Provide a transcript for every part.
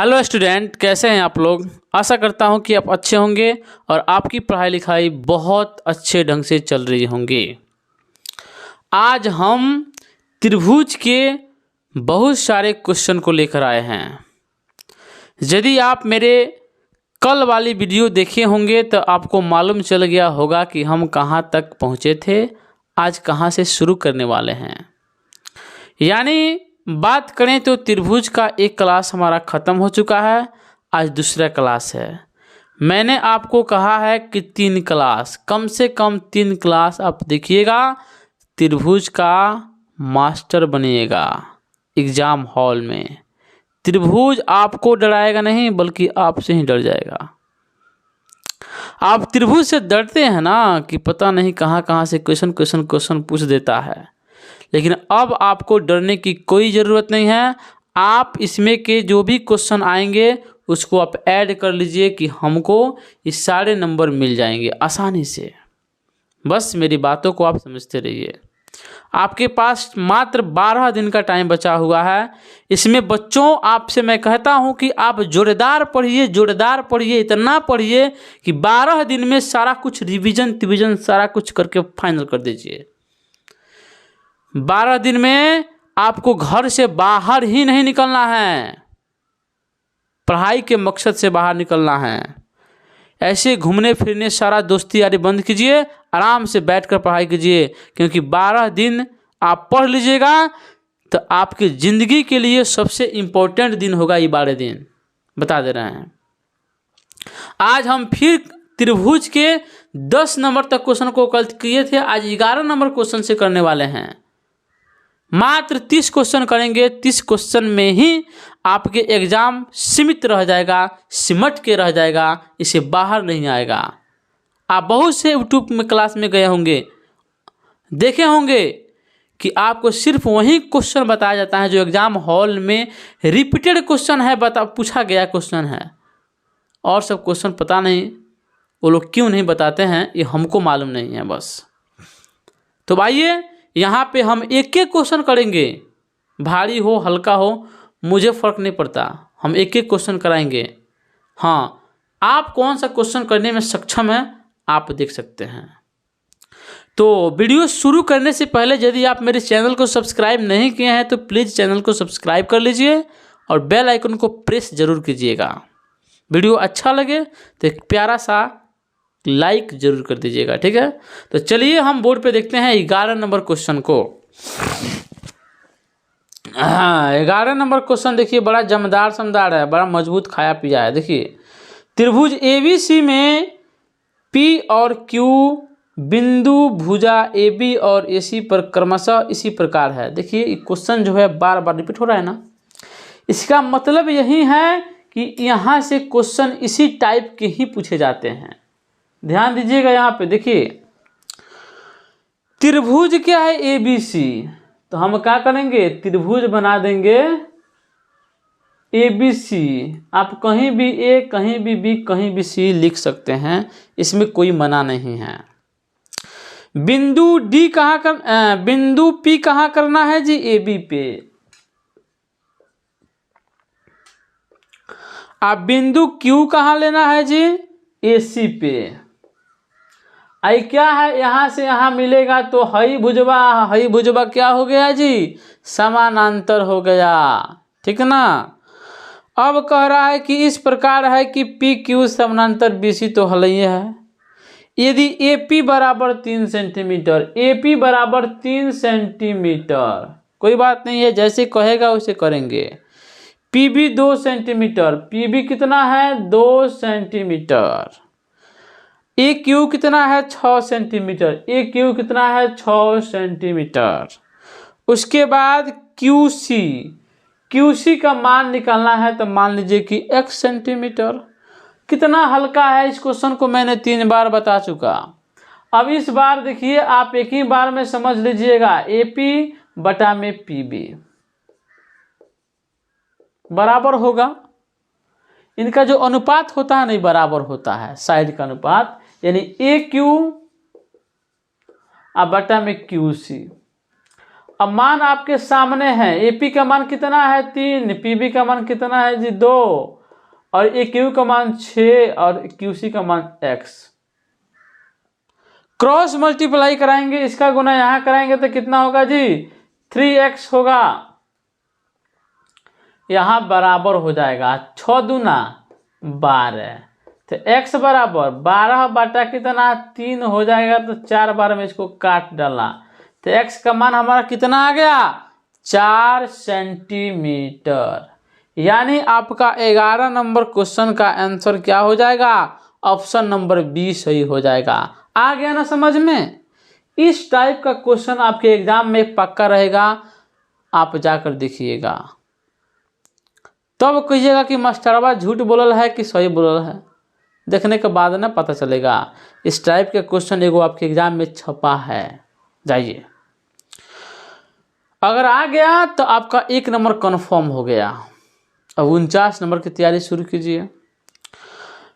Hello student, कैसे हैं आप लोग। आशा करता हूं कि आप अच्छे होंगे और आपकी पढ़ाई लिखाई बहुत अच्छे ढंग से चल रही होंगी। आज हम त्रिभुज के बहुत सारे क्वेश्चन को लेकर आए हैं। यदि आप मेरे कल वाली वीडियो देखे होंगे तो आपको मालूम चल गया होगा कि हम कहां तक पहुंचे थे, आज कहां से शुरू करने वाले हैं। यानी बात करें तो त्रिभुज का एक क्लास हमारा ख़त्म हो चुका है, आज दूसरा क्लास है। मैंने आपको कहा है कि 3 क्लास, कम से कम 3 क्लास आप देखिएगा, त्रिभुज का मास्टर बनिएगा एग्ज़ाम हॉल में। त्रिभुज आपको डराएगा नहीं बल्कि आपसे ही डर जाएगा। आप त्रिभुज से डरते हैं ना कि पता नहीं कहाँ कहाँ से क्वेश्चन पूछ देता है, लेकिन अब आपको डरने की कोई ज़रूरत नहीं है। आप इसमें के जो भी क्वेश्चन आएंगे उसको आप ऐड कर लीजिए कि हमको इस सारे नंबर मिल जाएंगे आसानी से। बस मेरी बातों को आप समझते रहिए। आपके पास मात्र 12 दिन का टाइम बचा हुआ है। इसमें बच्चों आपसे मैं कहता हूं कि आप जोरदार पढ़िए, इतना पढ़िए कि 12 दिन में सारा कुछ रिवीजन सारा कुछ करके फाइनल कर दीजिए। 12 दिन में आपको घर से बाहर ही नहीं निकलना है, पढ़ाई के मकसद से बाहर निकलना है। ऐसे घूमने फिरने सारा दोस्ती यारी बंद कीजिए, आराम से बैठकर पढ़ाई कीजिए, क्योंकि 12 दिन आप पढ़ लीजिएगा तो आपकी ज़िंदगी के लिए सबसे इम्पोर्टेंट दिन होगा ये 12 दिन, बता दे रहे हैं। आज हम फिर त्रिभुज के 10 नंबर तक क्वेश्चन को कल किए थे, आज 11 नंबर क्वेश्चन से करने वाले हैं। मात्र 30 क्वेश्चन करेंगे। 30 क्वेश्चन में ही आपके एग्जाम सीमित रह जाएगा, सिमट के रह जाएगा, इसे बाहर नहीं आएगा। आप बहुत से यूट्यूब में क्लास में गए होंगे, देखे होंगे कि आपको सिर्फ वही क्वेश्चन बताया जाता है जो एग्जाम हॉल में रिपीटेड क्वेश्चन है, पूछा गया क्वेश्चन है, और सब क्वेश्चन पता नहीं वो लोग क्यों नहीं बताते हैं, ये हमको मालूम नहीं है बस। तो आइए यहाँ पे हम एक एक क्वेश्चन करेंगे, भारी हो हल्का हो मुझे फ़र्क नहीं पड़ता, हम एक एक क्वेश्चन कराएंगे। हाँ, आप कौन सा क्वेश्चन करने में सक्षम हैं आप देख सकते हैं। तो वीडियो शुरू करने से पहले यदि आप मेरे चैनल को सब्सक्राइब नहीं किए हैं तो प्लीज़ चैनल को सब्सक्राइब कर लीजिए और बेल आइकन को प्रेस ज़रूर कीजिएगा। वीडियो अच्छा लगे तो एक प्यारा सा लाइक जरूर कर दीजिएगा, ठीक है। तो चलिए हम बोर्ड पे देखते हैं 11 नंबर क्वेश्चन को। हाँ, 11 नंबर क्वेश्चन देखिए, बड़ा जमदार समदार है, बड़ा मजबूत खाया पिया है। देखिए, त्रिभुज ABC में P और Q बिंदु भुजा AB और AC पर क्रमशः इसी प्रकार है। देखिए क्वेश्चन जो है बार बार रिपीट हो रहा है ना, इसका मतलब यही है कि यहाँ से क्वेश्चन इसी टाइप के ही पूछे जाते हैं। ध्यान दीजिएगा यहाँ पे। देखिए त्रिभुज क्या है ABC, तो हम क्या करेंगे, त्रिभुज बना देंगे ABC। आप कहीं भी A, कहीं भी B, कहीं भी C लिख सकते हैं, इसमें कोई मना नहीं है। बिंदु बिंदु P कहाँ करना है जी, AB पे। आप बिंदु Q कहाँ लेना है जी, AC पे। आई क्या है, यहाँ से यहाँ मिलेगा तो हई भुजवा क्या हो गया जी, समानांतर हो गया, ठीक ना। अब कह रहा है कि इस प्रकार है कि PQ समानांतर BC, तो हल ये है। यदि AP बराबर 3 सेंटीमीटर, AP बराबर 3 सेंटीमीटर, कोई बात नहीं है, जैसे कहेगा वैसे करेंगे। PB 2 सेंटीमीटर, PB कितना है 2 सेंटीमीटर। AQ कितना है 6 सेंटीमीटर, AQ कितना है 6 सेंटीमीटर। उसके बाद QC का मान निकालना है, तो मान लीजिए कि x सेंटीमीटर। कितना हल्का है, इस क्वेश्चन को मैंने 3 बार बता चुका। अब इस बार देखिए, आप एक ही बार में समझ लीजिएगा, AP बटा में PB बराबर होगा। इनका जो अनुपात होता है नहीं बराबर होता है, साइड का अनुपात, यानी AQ बटा में QC। अब मान आपके सामने है, AP का मान कितना है 3, PB का मान कितना है जी 2, और AQ का मान 6 और QC का मान x। क्रॉस मल्टीप्लाई कराएंगे, इसका गुना यहां कराएंगे तो कितना होगा जी 3x होगा। यहां बराबर हो जाएगा 6 दूना 12, तो x बराबर 12 बटा कितना 3 हो जाएगा। तो 4 बार में इसको काट डाला तो x का मान हमारा कितना आ गया 4 सेंटीमीटर। यानी आपका 11 नंबर क्वेश्चन का आंसर क्या हो जाएगा, ऑप्शन नंबर बी सही हो जाएगा। आ गया ना समझ में। इस टाइप का क्वेश्चन आपके एग्जाम में पक्का रहेगा, आप जाकर देखिएगा, तब कहिएगा कि मास्टरवा झूठ बोलल है कि सही बोलल है। देखने के बाद ना पता चलेगा। इस टाइप के क्वेश्चन एगो आपके एग्जाम में छपा है, जाइए। अगर आ गया तो आपका 1 नंबर कन्फर्म हो गया। अब 49 नंबर की तैयारी शुरू कीजिए।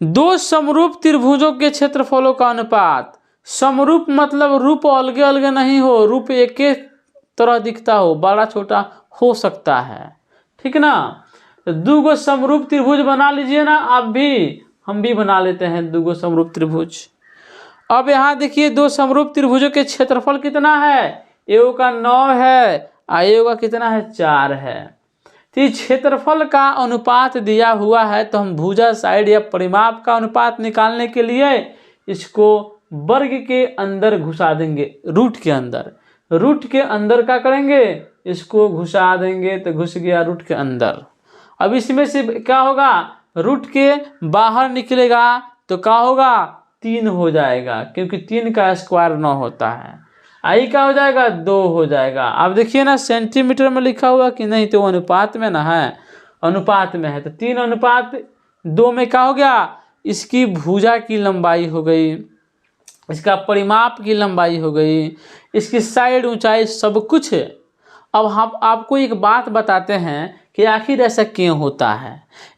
2 समरूप त्रिभुजों के क्षेत्रफलों का अनुपात। समरूप मतलब रूप अलगे अलगे नहीं हो, रूप एक तरह दिखता हो, बड़ा छोटा हो सकता है, ठीक ना। 2 समरूप त्रिभुज बना लीजिए ना आप भी, हम भी बना लेते हैं 2 समरूप त्रिभुज। अब यहाँ देखिए 2 समरूप त्रिभुजों के क्षेत्रफल कितना है, एओ का 9 है, आएओ का कितना है 4 है। तो क्षेत्रफल का अनुपात दिया हुआ है, तो हम भुजा साइड या परिमाप का अनुपात निकालने के लिए इसको वर्ग के अंदर घुसा देंगे, रूट के अंदर। रूट के अंदर क्या करेंगे, इसको घुसा देंगे तो घुस गया रूट के अंदर। अब इसमें से क्या होगा, रूट के बाहर निकलेगा तो क्या होगा 3 हो जाएगा, क्योंकि 3 का स्क्वायर 9 होता है। आई क्या हो जाएगा 2 हो जाएगा। अब देखिए ना सेंटीमीटर में लिखा हुआ कि नहीं, तो अनुपात में ना है, अनुपात में है, तो 3:2 में क्या हो गया, इसकी भुजा की लंबाई हो गई, इसका परिमाप की लंबाई हो गई, इसकी साइड ऊंचाई सब कुछ। अब हम आपको एक बात बताते हैं कि आखिर ऐसा क्यों होता है।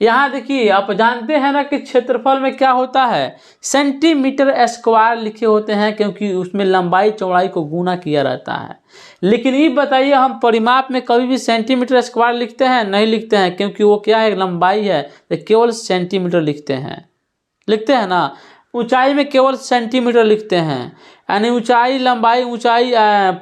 यहाँ देखिए आप जानते हैं ना कि क्षेत्रफल में क्या होता है, सेंटीमीटर स्क्वायर लिखे होते हैं, क्योंकि उसमें लंबाई चौड़ाई को गुना किया रहता है। लेकिन ये बताइए हम परिमाप में कभी भी सेंटीमीटर स्क्वायर लिखते हैं, नहीं लिखते हैं, क्योंकि वो क्या है लंबाई है, तो केवल सेंटीमीटर लिखते हैं ना। ऊंचाई में केवल सेंटीमीटर लिखते हैं, यानी ऊंचाई लंबाई ऊंचाई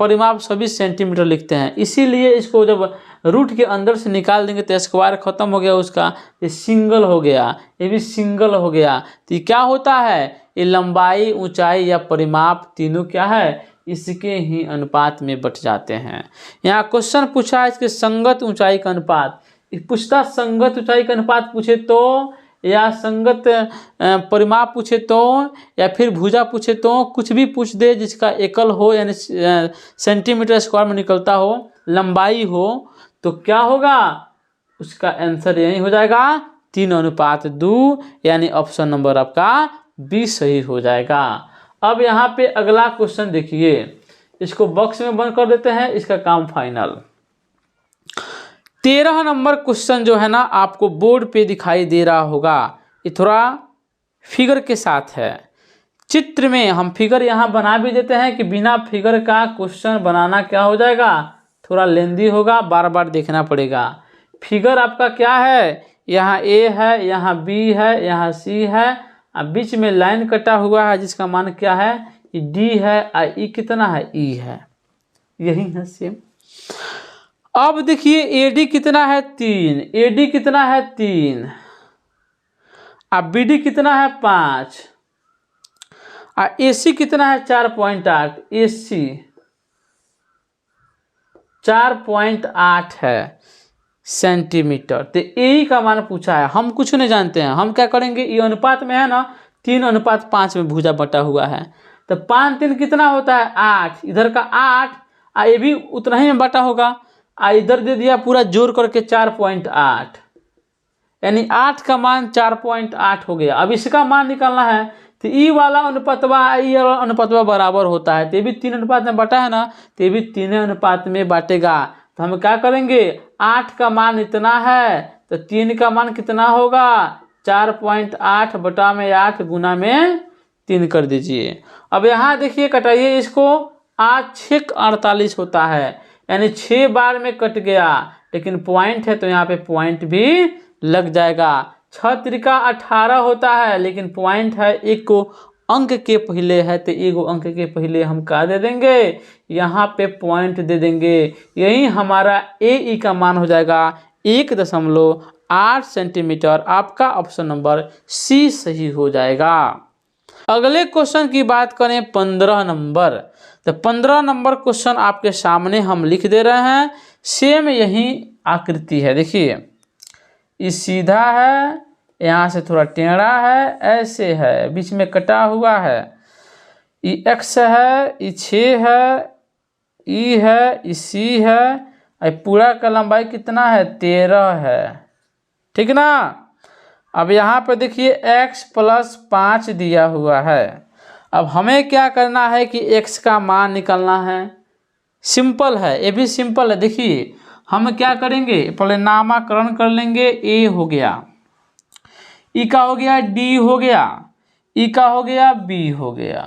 परिमाप सभी सेंटीमीटर लिखते हैं। इसीलिए इसको जब रूट के अंदर से निकाल देंगे तो स्क्वायर खत्म हो गया उसका, ये सिंगल हो गया, ये भी सिंगल हो गया। तो ये क्या होता है, ये लंबाई ऊंचाई या परिमाप तीनों क्या है, इसके ही अनुपात में बट जाते हैं। यहाँ क्वेश्चन पूछा है इसके संगत ऊंचाई का अनुपात, पूछता संगत ऊंचाई का अनुपात पूछे तो, या संगत परिमाप पूछे तो, या फिर भुजा पूछे तो, कुछ भी पूछ दे जिसका एकल हो, यानी सेंटीमीटर स्क्वायर में निकलता हो, लंबाई हो, तो क्या होगा उसका आंसर यही हो जाएगा 3:2, यानी ऑप्शन नंबर आपका बी सही हो जाएगा। अब यहाँ पे अगला क्वेश्चन देखिए, इसको बॉक्स में बंद कर देते हैं, इसका काम फाइनल। 13 नंबर क्वेश्चन जो है ना आपको बोर्ड पे दिखाई दे रहा होगा, ये थोड़ा फिगर के साथ है। चित्र में हम फिगर यहाँ बना भी देते हैं कि बिना फिगर का क्वेश्चन बनाना क्या हो जाएगा, थोड़ा लेंदी होगा, बार बार देखना पड़ेगा। फिगर आपका क्या है, यहाँ ए है, यहाँ बी है, यहाँ सी है, अब बीच में लाइन कटा हुआ है जिसका मान क्या है, डी है, और ई कितना है, ई है, यही है सेम। अब देखिए एडी कितना है 3, एडी कितना है 3, अब बीडी कितना है 5, और एसी कितना है 4.8, एसी 4.8 है सेंटीमीटर। तो ए का मान पूछा है, हम कुछ नहीं जानते हैं, हम क्या करेंगे, ये अनुपात में है ना 3:5 में भुजा बटा हुआ है, तो 5×3 कितना होता है 8, इधर का 8, और ये भी उतना ही में बटा होगा, इधर दे दिया पूरा जोड़ करके 4.8, यानी 8 का मान 4.8 हो गया। अब इसका मान निकालना है, तो ई वाला अनुपातवा ई वाला अनुपातवा बराबर होता है, तो ये भी 3 अनुपात में बटा है ना, तो ये भी 3 अनुपात में बांटेगा। तो हम क्या करेंगे, 8 का मान इतना है तो 3 का मान कितना होगा, 4.8 बटा में 8 गुना में 3 कर दीजिए। अब यहाँ देखिए कटाइए इसको, 8×6 48 होता है, यानी 6 बार में कट गया, लेकिन पॉइंट है तो यहाँ पे पॉइंट भी लग जाएगा। 6 त्रिका 18 होता है, लेकिन पॉइंट है एक को अंक के पहले है तो एगो अंक के पहले हम क्या दे देंगे, यहाँ पे पॉइंट दे देंगे। यही हमारा ए का मान हो जाएगा 1.8 सेंटीमीटर। आपका ऑप्शन नंबर सी सही हो जाएगा। अगले क्वेश्चन की बात करें 15 नंबर, तो 15 नंबर क्वेश्चन आपके सामने हम लिख दे रहे हैं। सेम यही आकृति है, देखिए ये सीधा है, यहाँ से थोड़ा टेढ़ा है, ऐसे है, बीच में कटा हुआ है। ये एक्स है, ये 6 है, ई है, ये सी है, पूरा का लंबाई कितना है 13 है, ठीक ना। अब यहाँ पर देखिए x + 5 दिया हुआ है। अब हमें क्या करना है कि x का मान निकालना है। सिंपल है, ये भी सिंपल है। देखिए हम क्या करेंगे, पहले नामकरण कर लेंगे। a हो गया, e का हो गया, d हो गया, e का हो गया, b हो गया,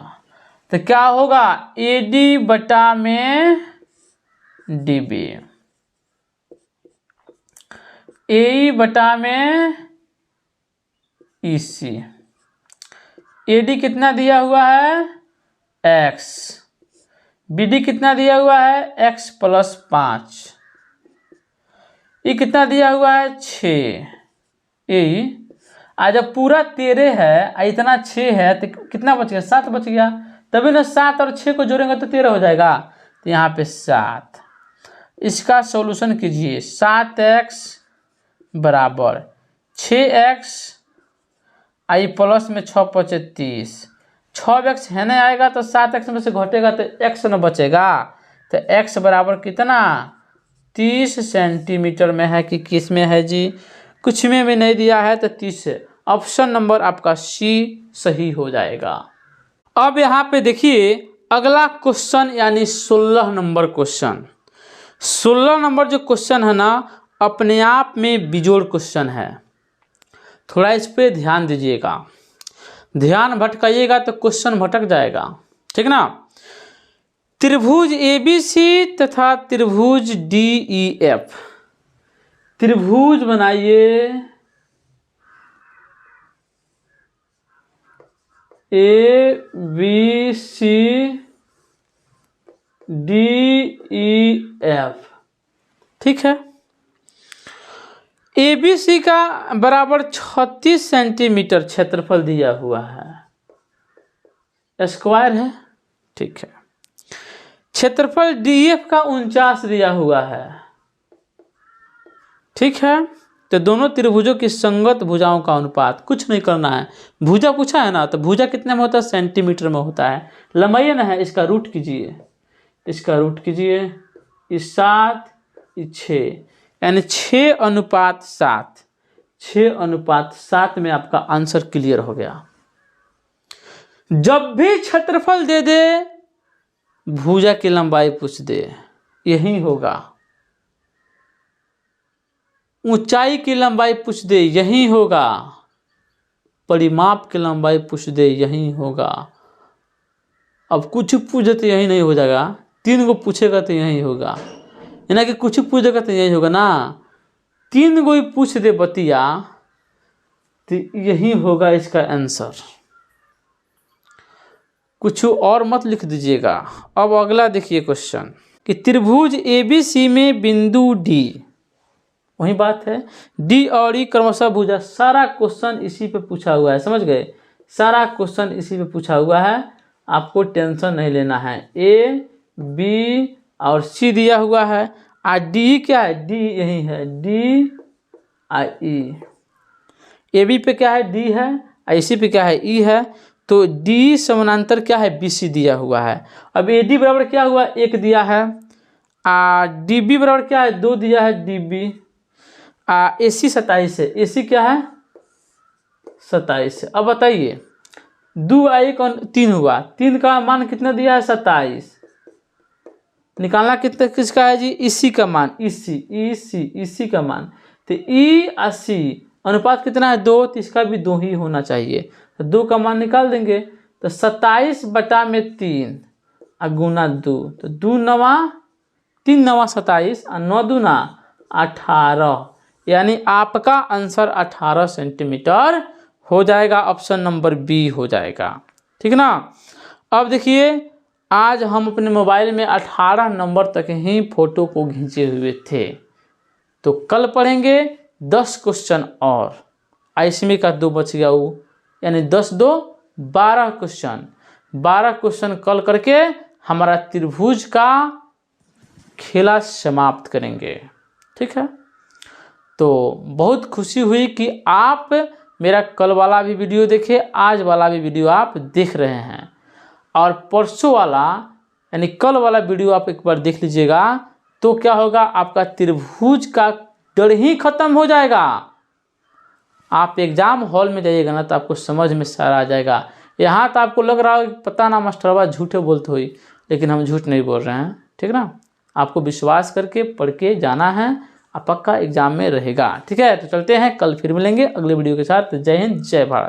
तो क्या होगा AD बटा में DB, AE बटा में EC। AD कितना दिया हुआ है x, BD कितना दिया हुआ है x + 5, ये कितना दिया हुआ है 6। ए आज जब पूरा 13 है, इतना 6 है, तो कितना बच गया 7 बच गया, तभी ना 7 और 6 को जोड़ेंगे तो 13 हो जाएगा। तो यहाँ पे 7, इसका सॉल्यूशन कीजिए। 7x बराबर 6x, आई प्लस में 6 × 5 = 30, 6x है नहीं आएगा तो 7x में से घटेगा तो x न बचेगा, तो x बराबर कितना 30 सेंटीमीटर में है कि किस में है जी, कुछ में भी नहीं दिया है तो 30 है। ऑप्शन नंबर आपका सी सही हो जाएगा। अब यहाँ पे देखिए अगला क्वेश्चन यानी 16 नंबर क्वेश्चन। 16 नंबर जो क्वेश्चन है ना, अपने आप में बिजोड़ क्वेश्चन है, थोड़ा इस पे ध्यान दीजिएगा। ध्यान भटकाइएगा तो क्वेश्चन भटक जाएगा, ठीक ना। त्रिभुज ABC तथा त्रिभुज DEF, त्रिभुज बनाइए ABC DEF, ठीक है। ABC का बराबर 36 सेंटीमीटर क्षेत्रफल दिया हुआ है, स्क्वायर है, ठीक है। क्षेत्रफल DF का 49 दिया हुआ है, ठीक है। तो दोनों त्रिभुजों की संगत भुजाओं का अनुपात, कुछ नहीं करना है। भुजा पूछा है ना, तो भुजा कितने में होता है सेंटीमीटर में होता है। लंबाई ना है, इसका रूट कीजिए, इसका रूट कीजिए, इस 7 इस 6, यानी 6:7, 6:7 में आपका आंसर क्लियर हो गया। जब भी क्षेत्रफल दे दे भुजा की लंबाई पूछ दे, यही होगा। ऊंचाई की लंबाई पूछ दे, यही होगा। परिमाप की लंबाई पूछ दे, यही होगा। अब कुछ पूछे तो यही नहीं हो जाएगा, 3 को पूछेगा तो यही होगा, यानी कि कुछ पूछेगा तो यही होगा ना। 3 को ही पूछ दे बतिया तो यही होगा इसका आंसर। कुछ और मत लिख दीजिएगा। अब अगला देखिए क्वेश्चन कि त्रिभुज ABC में बिंदु D, वही बात है, D और E क्रमशः भुजा। सारा क्वेश्चन इसी पे पूछा हुआ है, समझ गए। सारा क्वेश्चन इसी पे पूछा हुआ है, आपको टेंशन नहीं लेना है। A B और C दिया हुआ है, और D क्या है, D यही है, D और E। AB पे क्या है, D है, IC पे क्या है, E है, तो D समानांतर क्या है, BC दिया हुआ है। अब AD बराबर क्या हुआ 1 दिया है, DB बराबर क्या है 2 दिया है, DB। AC 27 है, AC क्या है 27 है। अब बताइए 2 आई कौन 3 हुआ, 3 का मान कितना दिया है 27, निकालना कितना किसका है जी, EC का मान, EC का मान। तो E और C अनुपात कितना है 2, तो इसका भी 2 ही होना चाहिए, तो 2 का मान निकाल देंगे। तो 27/3 गुना 2, तो 2 9 3 9 27 और 9 दूना 18, यानी आपका आंसर 18 सेंटीमीटर हो जाएगा। ऑप्शन नंबर बी हो जाएगा। ठीक ना। अब देखिए, आज हम अपने मोबाइल में 18 नंबर तक ही फोटो को खींचे हुए थे, तो कल पढ़ेंगे 10 क्वेश्चन और इसमें का 2 बच गया वो, यानी 10 2 12 क्वेश्चन। 12 क्वेश्चन कल करके हमारा त्रिभुज का खेला समाप्त करेंगे। ठीक है, तो बहुत खुशी हुई कि आप मेरा कल वाला भी वीडियो देखे, आज वाला भी वीडियो आप देख रहे हैं, और परसों वाला यानी कल वाला वीडियो आप एक बार देख लीजिएगा, तो क्या होगा, आपका त्रिभुज का डर ही खत्म हो जाएगा। आप एग्जाम हॉल में जाइएगा ना, तो आपको समझ में सारा आ जाएगा। यहाँ तो आपको लग रहा हो कि पता ना मास्टरवा झूठे बोलते हुई, लेकिन हम झूठ नहीं बोल रहे हैं। ठीक ना, आपको विश्वास करके पढ़ के जाना है, आप पक्का एग्जाम में रहेगा। ठीक है, तो चलते हैं, कल फिर मिलेंगे अगले वीडियो के साथ। जय हिंद, जय भारत।